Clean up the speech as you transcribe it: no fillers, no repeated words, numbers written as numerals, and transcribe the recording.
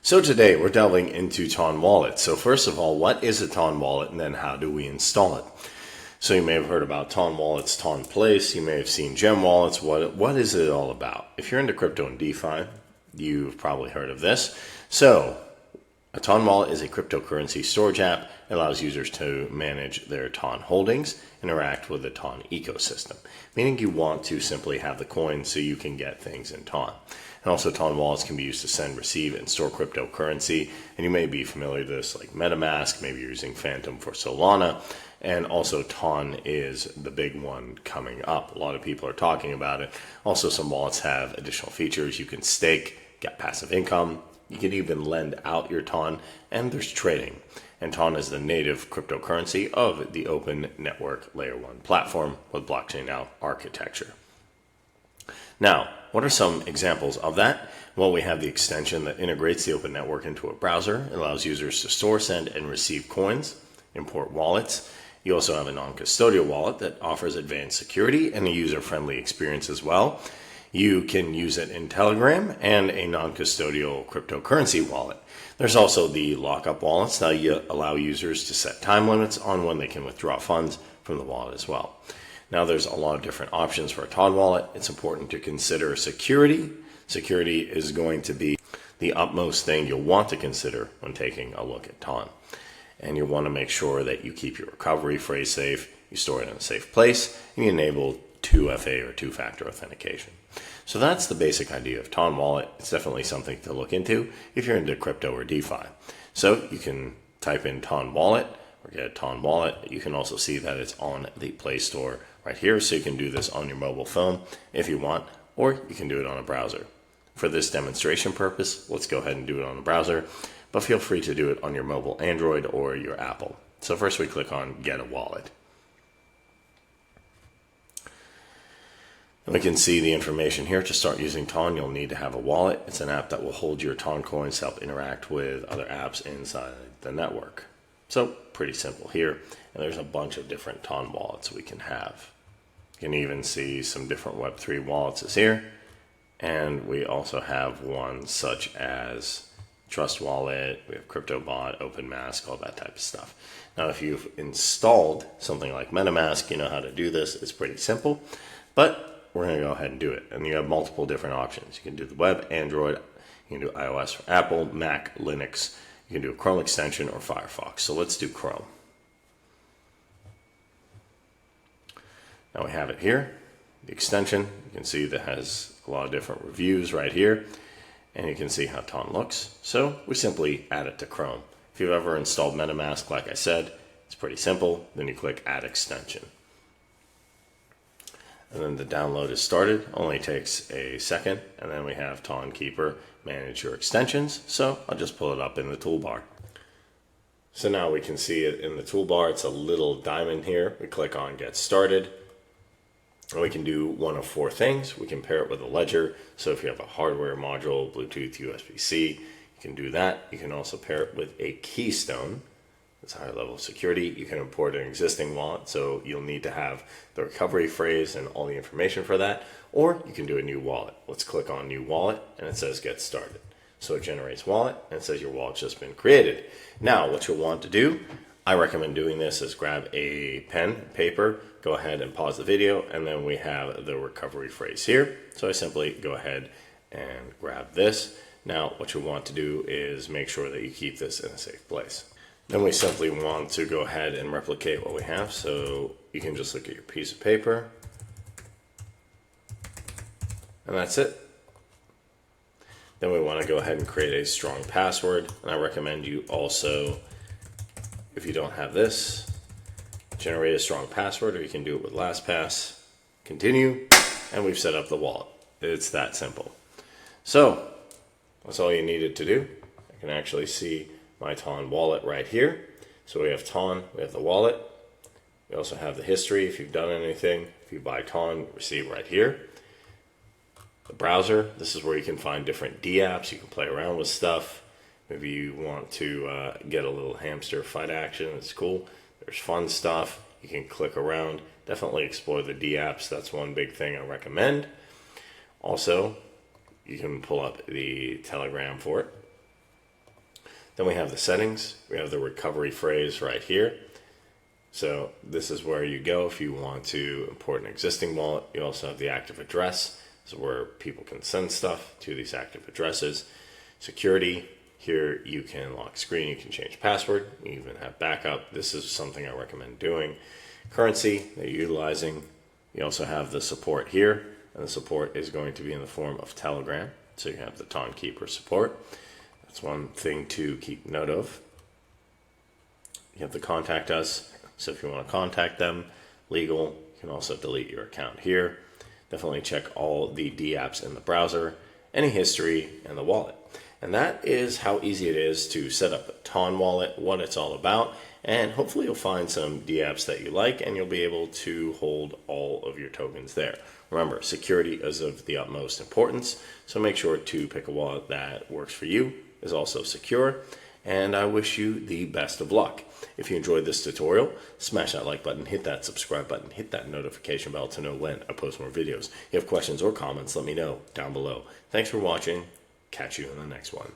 So today we're delving into Ton Wallet. So first of all, what is a Ton Wallet, and then how do we install it? So you may have heard about Ton Wallets, Ton Place. You may have seen Gem Wallets. What is it all about? If you're into crypto and DeFi, you've probably heard of this. So a Ton Wallet is a cryptocurrency storage app. It allows users to manage their Ton holdings, interact with the Ton ecosystem, meaning you want to simply have the coin so you can get things in Ton. And also Ton wallets can be used to send, receive, and store cryptocurrency. And you may be familiar with this like MetaMask, maybe you're using Phantom for Solana. And also Ton is the big one coming up. A lot of people are talking about it. Also some wallets have additional features. You can stake, get passive income. You can even lend out your Ton, and there's trading. And Ton is the native cryptocurrency of the open network layer 1 platform with blockchain architecture. Now, what are some examples of that? Well, we have the extension that integrates the open network into a browser. It allows users to store, send, and receive coins, import wallets. You also have a non-custodial wallet that offers advanced security and a user-friendly experience as well. You can use it in Telegram and a non-custodial cryptocurrency wallet. There's also the lockup wallets that allow users to set time limits on when they can withdraw funds from the wallet as well. Now there's a lot of different options for a Ton wallet. It's important to consider security. Security is going to be the utmost thing you'll want to consider when taking a look at Ton. And you want to make sure that you keep your recovery phrase safe, you store it in a safe place, and you enable 2FA or two-factor authentication. So that's the basic idea of Ton wallet. It's definitely something to look into if you're into crypto or DeFi. So you can type in Ton wallet or get a Ton wallet. You can also see that it's on the Play Store right here, so you can do this on your mobile phone if you want, or you can do it on a browser. For this demonstration purpose, let's go ahead and do it on the browser, but feel free to do it on your mobile Android or your Apple. So first we click on Get a Wallet. And we can see the information here. To start using Ton, you'll need to have a wallet. It's an app that will hold your Ton coins to help interact with other apps inside the network. So pretty simple here. And there's a bunch of different Ton wallets we can have. You can even see some different Web3 wallets is here. And we also have ones such as Trust Wallet, we have CryptoBot, OpenMask, all that type of stuff. Now, if you've installed something like MetaMask, you know how to do this. It's pretty simple, but we're going to go ahead and do it. And you have multiple different options. You can do the web, Android, you can do iOS for Apple, Mac, Linux. You can do a Chrome extension or Firefox. So let's do Chrome. Now we have it here, the extension. You can see that has a lot of different reviews right here. And you can see how Ton looks. So we simply add it to Chrome. If you've ever installed MetaMask, like I said, it's pretty simple. Then you click Add Extension. And then the download is started. Only takes a second. And then we have TONKEEPER manage your extensions. So I'll just pull it up in the toolbar. So now we can see it in the toolbar. It's a little diamond here. We click on Get Started. And we can do one of 4 things. We can pair it with a ledger. So if you have a hardware module, Bluetooth, USB-C, you can do that. You can also pair it with a keystone. That's a higher level of security. You can import an existing wallet, so you'll need to have the recovery phrase and all the information for that. Or you can do a new wallet. Let's click on New Wallet, and it says Get Started. So it generates wallet, and it says your wallet's just been created. Now, what you'll want to do, I recommend doing this, is grab a pen, paper, go ahead and pause the video, and then we have the recovery phrase here. So I simply go ahead and grab this. Now, what you want to do is make sure that you keep this in a safe place. Then we simply want to go ahead and replicate what we have. So you can just look at your piece of paper, and that's it. Then we want to go ahead and create a strong password. And I recommend you also, if you don't have this, generate a strong password, or you can do it with LastPass. Continue, and we've set up the wallet. It's that simple. So that's all you needed to do. I can actually see my Ton wallet right here. So we have Ton, we have the wallet. We also have the history. If you've done anything, if you buy Ton, receive right here. The browser, this is where you can find different D apps. You can play around with stuff. Maybe you want to get a little hamster fight action. It's cool. There's fun stuff. You can click around. Definitely explore the D apps. That's one big thing I recommend. Also, you can pull up the Telegram for it. Then we have the settings. We have the recovery phrase right here. So this is where you go if you want to import an existing wallet. You also have the active address. This is where people can send stuff to these active addresses. Security. Here you can lock screen, you can change password, you even have backup. This is something I recommend doing. Currency that you're utilizing. You also have the support here, and the support is going to be in the form of Telegram. So you have the TONKEEPER support. That's one thing to keep note of. You have the contact us. So if you want to contact them, legal, you can also delete your account here. Definitely check all the dApps in the browser, any history, and the wallet. And that is how easy it is to set up a Ton wallet, what it's all about, and hopefully you'll find some dApps that you like and you'll be able to hold all of your tokens there. Remember, security is of the utmost importance, so make sure to pick a wallet that works for you, is also secure, and I wish you the best of luck. If you enjoyed this tutorial, smash that like button, hit that subscribe button, hit that notification bell to know when I post more videos. If you have questions or comments, let me know down below. Thanks for watching. Catch you in the next one.